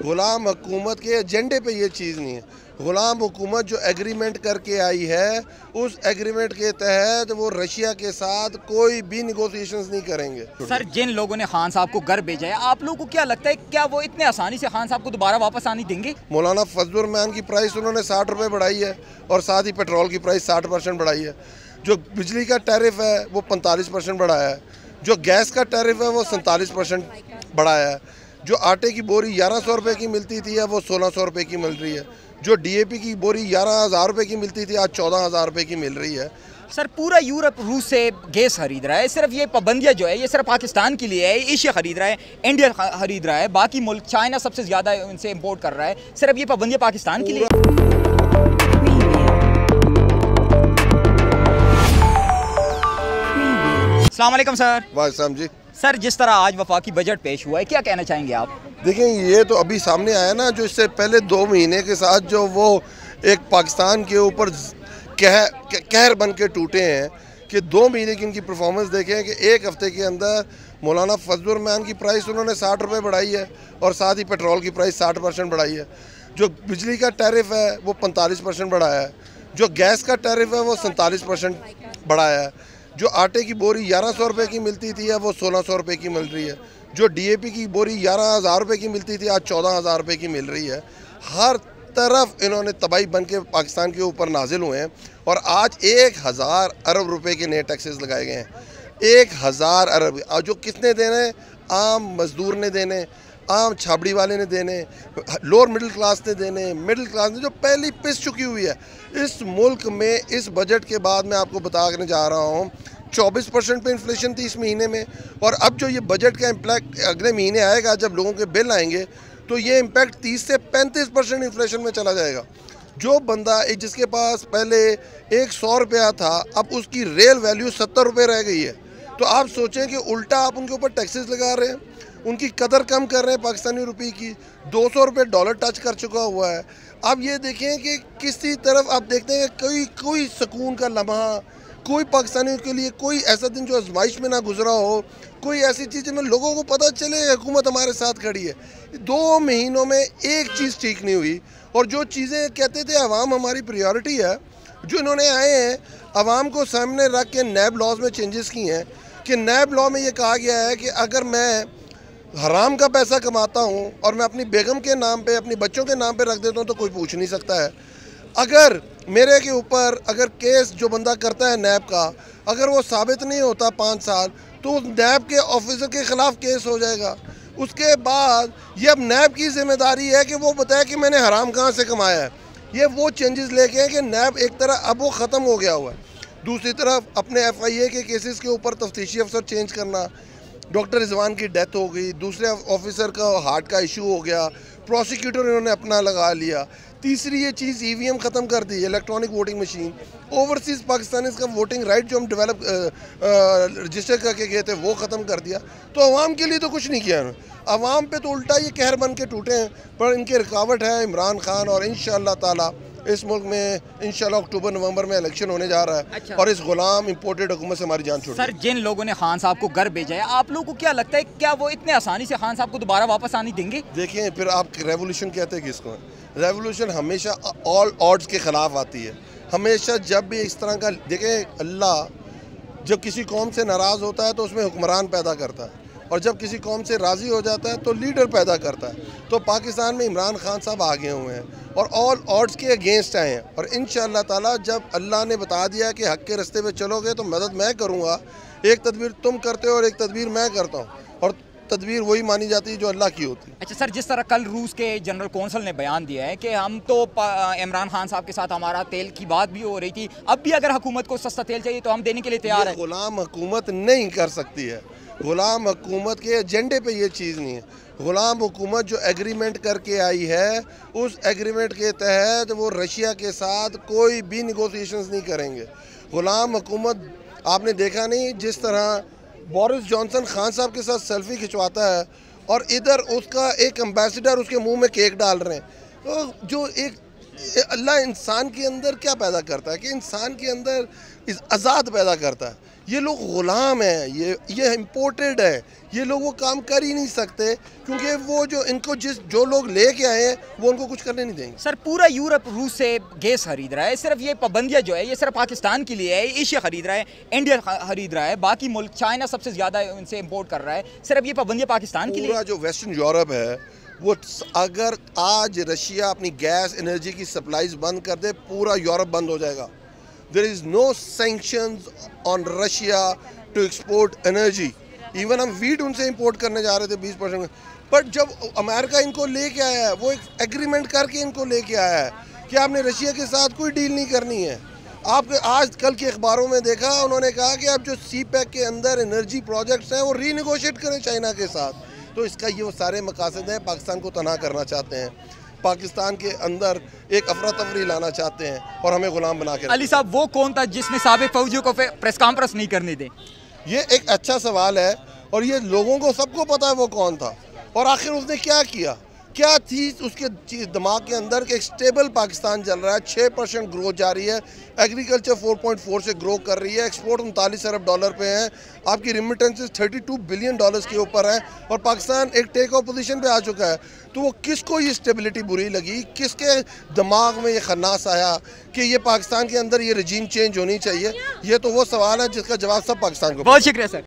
गुलाम हुकूमत के एजेंडे पे ये चीज़ नहीं है। गुलाम हुकूमत जो एग्रीमेंट करके आई है, उस एग्रीमेंट के तहत वो रशिया के साथ कोई भी निगोशिएशंस नहीं करेंगे। सर, जिन लोगों ने खान साहब को घर भेजा है, आप लोगों को क्या लगता है, क्या वो इतने आसानी से खान साहब को दोबारा वापस आने देंगे? मौलाना फजलुर रहमान की प्राइस उन्होंने 60 रुपये बढ़ाई है और साथ ही पेट्रोल की प्राइस 60% बढ़ाई है। जो बिजली का टैरिफ है वो 45% बढ़ाया है। जो गैस का टैरिफ है वो 47% बढ़ाया है। जो आटे की बोरी 1100 रुपये की मिलती थी अब वो 1600 रुपये की मिल रही है। जो DAP की बोरी 11,000 रुपये की मिलती थी आज 14,000 रुपये की मिल रही है। सर, पूरा यूरोप रूस से गैस खरीद रहा है। सिर्फ ये पाबंदियाँ जो है ये सिर्फ पाकिस्तान के लिए है। एशिया खरीद रहा है, इंडिया खरीद रहा है, बाकी मुल्क चाइना सबसे ज़्यादा इनसे इम्पोर्ट कर रहा है। सिर्फ ये पाबंदियाँ पाकिस्तान के लिए। अस्सलाम वालेकुम सर। वालेकुम जी। सर, जिस तरह आज वफाकी बजट पेश हुआ है, क्या कहना चाहेंगे आप? देखें, ये तो अभी सामने आया ना, जो इससे पहले 2 महीने के साथ जो वो एक पाकिस्तान के ऊपर कहर बन के टूटे हैं कि 2 महीने की उनकी परफॉर्मेंस देखें कि एक हफ्ते के अंदर मौलाना फजलुर रहमान की प्राइस उन्होंने 60 रुपये बढ़ाई है और साथ ही पेट्रोल की प्राइस 60% बढ़ाई है। जो बिजली का टैरिफ है वो 45% बढ़ाया है। जो गैस का टैरिफ है वो 47% बढ़ाया है। जो आटे की बोरी 1100 रुपये की मिलती थी अब वो 1600 रुपये की मिल रही है। जो DAP की बोरी 11,000 रुपये की मिलती थी आज 14,000 रुपये की मिल रही है। हर तरफ इन्होंने तबाही बन के पाकिस्तान के ऊपर नाजिल हुए हैं और आज 1000 अरब रुपए के नए टैक्सेस लगाए गए हैं। 1000 अरब, और जो किसने देने? आम मजदूर ने देने, आम छाबड़ी वाले ने देने, लोअर मिडिल क्लास ने देने, मिडिल क्लास ने जो पहली पिस चुकी हुई है इस मुल्क में। इस बजट के बाद मैं आपको बताने जा रहा हूँ 24% पे इन्फ्लेशन थी इस महीने में, और अब जो ये बजट का इम्पैक्ट अगले महीने आएगा जब लोगों के बिल आएंगे तो ये इम्पैक्ट 30 से 35% इन्फ्लेशन में चला जाएगा। जो बंदा जिसके पास पहले 100 रुपया था अब उसकी रियल वैल्यू 70 रुपये रह गई है। तो आप सोचें कि उल्टा आप उनके ऊपर टैक्सेस लगा रहे हैं, उनकी कदर कम कर रहे हैं पाकिस्तानी रुपये की। 200 रुपये डॉलर टच कर चुका हुआ है। अब ये देखें कि किसी तरफ आप देखते हैं कि कोई सुकून का लम्हा, कोई पाकिस्तानियों के लिए कोई ऐसा दिन जो आजमाइश में ना गुजरा हो, कोई ऐसी चीज़ में लोगों को पता चले हुकूमत हमारे साथ खड़ी है। 2 महीनों में एक चीज़ ठीक नहीं हुई, और जो चीज़ें कहते थे अवाम हमारी प्रायोरिटी है, जो इन्होंने आए हैं अवाम को सामने रख के नैब लॉज में चेंजेस की हैं कि नैब लॉ में ये कहा गया है कि अगर मैं हराम का पैसा कमाता हूँ और मैं अपनी बेगम के नाम पे, अपनी बच्चों के नाम पे रख देता हूँ तो कोई पूछ नहीं सकता है। अगर मेरे के ऊपर अगर केस जो बंदा करता है नैब का, अगर वो साबित नहीं होता 5 साल तो उस नैब के ऑफिसर के ख़िलाफ़ केस हो जाएगा। उसके बाद ये अब नैब की जिम्मेदारी है कि वो बताए कि मैंने हराम कहाँ से कमाया है। ये वो चेंजेस लेके हैं कि नैब एक तरह अब वो ख़त्म हो गया हुआ है। दूसरी तरफ अपने FIA के केसेस के ऊपर तफ्तीशी अफसर चेंज करना, डॉक्टर रिजवान की डेथ हो गई, दूसरे ऑफिसर का हार्ट का इशू हो गया, प्रोसिक्यूटर इन्होंने अपना लगा लिया। तीसरी ये चीज़ EVM ख़त्म कर दी, electronic voting machine. Overseas Pakistanis का वोटिंग राइट जो हम डेवलप रजिस्टर करके गए थे वो ख़त्म कर दिया। तो अवाम के लिए तो कुछ नहीं किया उन्होंने। अवाम पे तो उल्टा ये कहर बन के टूटे हैं। पर इनकी रुकावट है इमरान खान, और इंशाअल्लाह ताला इस मुल्क में इंशाल्लाह अक्टूबर-नवंबर में इलेक्शन होने जा रहा है। अच्छा। और इस गुलाम इंपोर्टेड हुकूमत से हमारी जान छूट। सर, जिन लोगों ने खान साहब को घर भेजा है, आप लोगों को क्या लगता है, क्या वो इतने आसानी से खान साहब को दोबारा वापस आने देंगे? देखें, फिर आप रेवोल्यूशन कहते हैं किसको? रेवोल्यूशन हमेशा ऑल ऑड्स के ख़िलाफ़ आती है। हमेशा जब भी इस तरह का, देखें, अल्लाह जब किसी कौम से नाराज़ होता है तो उसमें हुक्मरान पैदा करता है, और जब किसी कौम से राज़ी हो जाता है तो लीडर पैदा करता है। तो पाकिस्तान में इमरान खान साहब आगे हुए हैं और ऑल ऑड्स के अगेंस्ट आए हैं, और इंशाअल्लाह ताला जब अल्लाह ने बता दिया कि हक़ के रास्ते पे चलोगे तो मदद मैं करूँगा। एक तदबीर तुम करते हो और एक तदबीर मैं करता हूँ, और तदबीर वही मानी जाती है जो अल्लाह की होती है। अच्छा सर, जिस तरह कल रूस के जनरल कौंसल ने बयान दिया है कि हम तो इमरान खान साहब के साथ हमारा तेल की बात भी हो रही थी, अब भी अगर हुकूमत को सस्ता तेल चाहिए तो हम देने के लिए तैयार हैं। गुलाम हुकूमत नहीं कर सकती है। गुलाम हुकूमत के एजेंडे पे ये चीज़ नहीं है। गुलाम हुकूमत जो एग्रीमेंट करके आई है, उस एग्रीमेंट के तहत वो रशिया के साथ कोई भी निगोशिएशंस नहीं करेंगे। गुलाम हुकूमत, आपने देखा नहीं जिस तरह बोरिस जॉनसन खान साहब के साथ सेल्फी खिंचवाता है और इधर उसका एक एम्बेसडर उसके मुंह में केक डाल रहे हैं। तो जो एक अल्लाह इंसान के अंदर क्या पैदा करता है कि इंसान के अंदर आज़ाद पैदा करता है ये लोग ग़ुलाम हैं, ये इम्पोर्टेड है, ये लोग वो काम कर ही नहीं सकते क्योंकि वो जो इनको जो लोग लेके आए हैं वो उनको कुछ करने नहीं देंगे। सर पूरा यूरोप रूस से गैस खरीद रहा है, सिर्फ ये पाबंदियां जो है ये सिर्फ पाकिस्तान के लिए है। एशिया खरीद रहा है, इंडिया खरीद रहा है, बाकी मुल्क चाइना सबसे ज़्यादा उनसे इम्पोर्ट कर रहा है। सिर्फ ये पाबंदियां पाकिस्तान के लिए। पूरा जो वेस्टर्न यूरोप है वो अगर आज रशिया अपनी गैस एनर्जी की सप्लाईज बंद कर दे, पूरा यूरोप बंद हो जाएगा। There is no sanctions on Russia to export energy. Even हम वीट उनसे इंपोर्ट करने जा रहे थे 20%, बट जब अमेरिका इनको लेके आया है, वो एक एग्रीमेंट करके इनको लेके आया है कि आपने रशिया के साथ कोई डील नहीं करनी है। आपने आज कल के अखबारों में देखा, उन्होंने कहा कि अब जो CPEC के अंदर एनर्जी प्रोजेक्ट्स हैं वो रीनेगोशिएट करें चाइना के साथ। तो इसका ये वो सारे मकासद हैं, पाकिस्तान को तनहा करना चाहते हैं, पाकिस्तान के अंदर एक अफरा तफरी लाना चाहते हैं और हमें गुलाम बना के। अली साहब वो कौन था जिसने साबिक फौजियों को प्रेस कॉन्फ्रेंस नहीं करने दी? ये एक अच्छा सवाल है और ये लोगों को सबको पता है वो कौन था और आखिर उसने क्या किया, क्या थी उसके दिमाग के अंदर कि एक स्टेबल पाकिस्तान चल रहा है, 6% ग्रोथ जारी है, एग्रीकल्चर 4.4 से ग्रो कर रही है, एक्सपोर्ट 39 अरब डॉलर पे हैं, आपकी रिमिटेंसेस 32 बिलियन डॉलर्स के ऊपर हैं और पाकिस्तान एक टेक ऑफ पोजीशन पे आ चुका है। तो वो किसको ये स्टेबिलिटी बुरी लगी, किसके दिमाग में ये खन्नास आया कि ये पाकिस्तान के अंदर ये रजीम चेंज होनी चाहिए? ये तो वो सवाल है जिसका जवाब सब पाकिस्तान को। बहुत शुक्रिया सर।